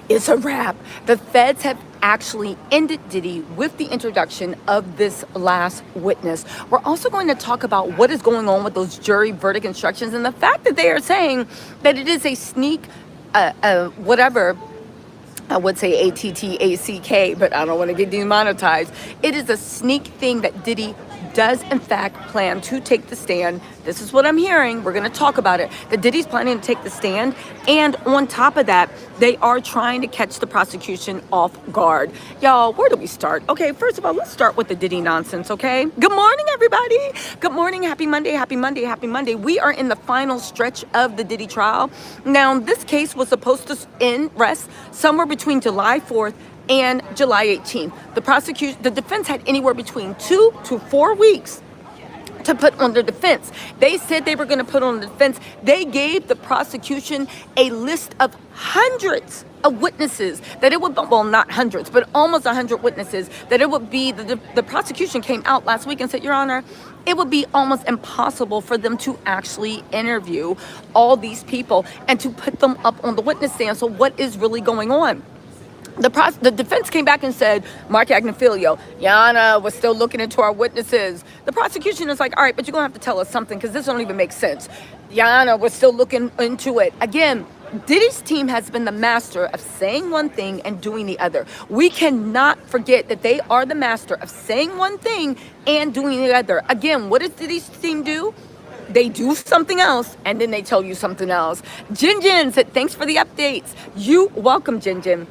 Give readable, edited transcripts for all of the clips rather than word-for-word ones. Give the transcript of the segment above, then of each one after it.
It's a wrap. The feds have actually ended Diddy with the introduction of this last witness. We're also going to talk about what is going on with those jury verdict instructions and the fact that they are saying that it is a sneak, whatever. I would say ATTACK, but I don't want to get demonetized. It is a sneak thing that Diddy does in fact plan to take the stand. This is what I'm hearing. We're going to talk about it. That Diddy's planning to take the stand. And on top of that, they are trying to catch the prosecution off guard. Y'all, where do we start? Okay, first of all, let's start with the Diddy nonsense, okay? Good morning, everybody. Good morning. Happy Monday, happy Monday, happy Monday. We are in the final stretch of the Diddy trial. Now, this case was supposed to rest somewhere between July 4th and July 18th. The defense had anywhere between 2 to 4 weeks to put on their defense. They said they were going to put on the defense. They gave the prosecution a list of hundreds of witnesses that it would, well, not hundreds, but almost 100 witnesses that it would be, the prosecution came out last week and said, Your Honor, it would be almost impossible for them to actually interview all these people and to put them up on the witness stand. So what is really going on? The defense came back and said, Mark Agnifilio, Yana, we're still looking into our witnesses. The prosecution is like, all right, but you're going to have to tell us something because this don't even make sense. Yana, we're still looking into it. Again, Diddy's team has been the master of saying one thing and doing the other. We cannot forget that they are the master of saying one thing and doing the other. Again, what does Diddy's team do? They do something else and then they tell you something else. Jin said, thanks for the updates. You welcome, Jin.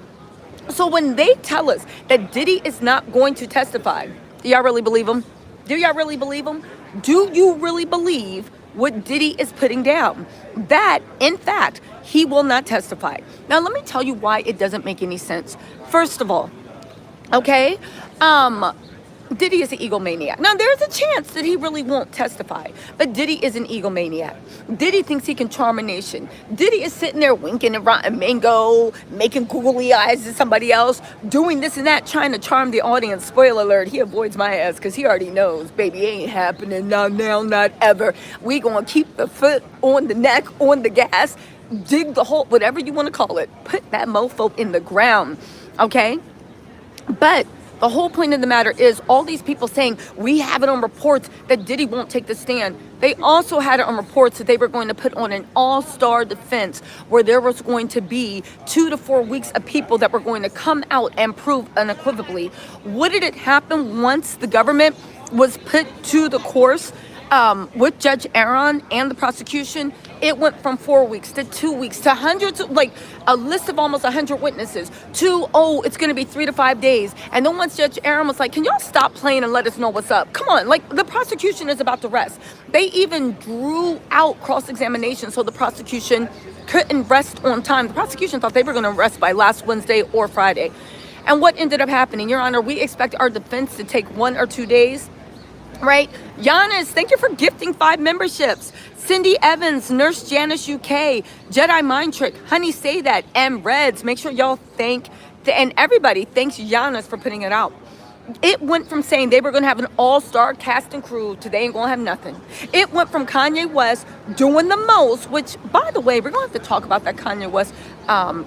So when they tell us that Diddy is not going to testify, do y'all really believe him? Do y'all really believe him? Do you really believe what Diddy is putting down? That, in fact, he will not testify. Now, let me tell you why it doesn't make any sense. First of all, okay, Diddy is an egomaniac. Now, there's a chance that he really won't testify, but Diddy is an egomaniac. Diddy thinks he can charm a nation. Diddy is sitting there winking at rotten mango, making googly eyes at somebody else, doing this and that, trying to charm the audience. Spoiler alert, he avoids my ass because he already knows, baby, it ain't happening now, not ever. We gonna keep the foot on the neck, on the gas, dig the hole, whatever you want to call it, put that mofo in the ground, okay? But the whole point of the matter is all these people saying we have it on reports that Diddy won't take the stand. They also had it on reports that they were going to put on an all-star defense where there was going to be 2 to 4 weeks of people that were going to come out and prove unequivocally. What did it happen once the government was put to the course with Judge Aaron and the prosecution? It went from 4 weeks to 2 weeks to hundreds, like a list of almost 100 witnesses to, it's going to be 3 to 5 days. And then once Judge Aaron was like, can y'all stop playing and let us know what's up? Come on, like the prosecution is about to rest. They even drew out cross-examination so the prosecution couldn't rest on time. The prosecution thought they were going to rest by last Wednesday or Friday. And what ended up happening? Your Honor, we expect our defense to take 1 or 2 days. Right? Giannis, thank you for gifting 5 memberships. Cindy Evans, Nurse Janice UK, Jedi Mind Trick, Honey Say That, and Reds. Make sure y'all and everybody thanks Giannis for putting it out. It went from saying they were going to have an all-star cast and crew to they ain't going to have nothing. It went from Kanye West doing the most, which, by the way, we're going to have to talk about that Kanye West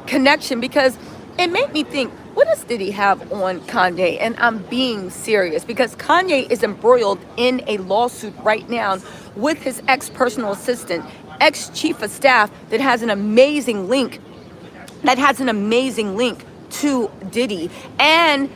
connection because it made me think, what does Diddy have on Kanye? And I'm being serious because Kanye is embroiled in a lawsuit right now with his ex-personal assistant, ex-chief of staff that has an amazing link to Diddy. And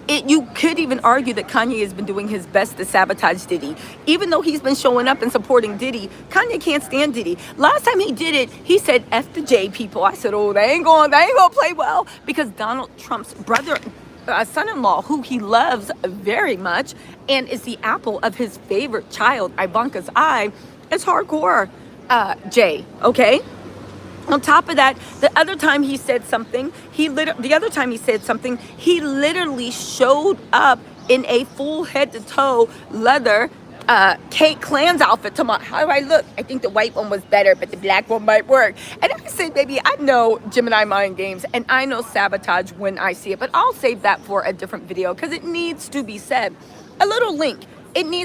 you could even argue that Kanye has been doing his best to sabotage Diddy. Even though he's been showing up and supporting Diddy, Kanye can't stand Diddy. Last time he did it, he said, F the J people. I said, they ain't gonna play well because Donald Trump's son-in-law, who he loves very much and is the apple of his favorite child, Ivanka's eye, is hardcore Jay, okay? On top of that, the other time he said something, he literally showed up in a full head-to-toe leather Kate Klan's outfit. Talking about, how do I look? I think the white one was better, but the black one might work. And I said, baby, I know Gemini mind games, and I know sabotage when I see it, but I'll save that for a different video because it needs to be said. A little link. It needs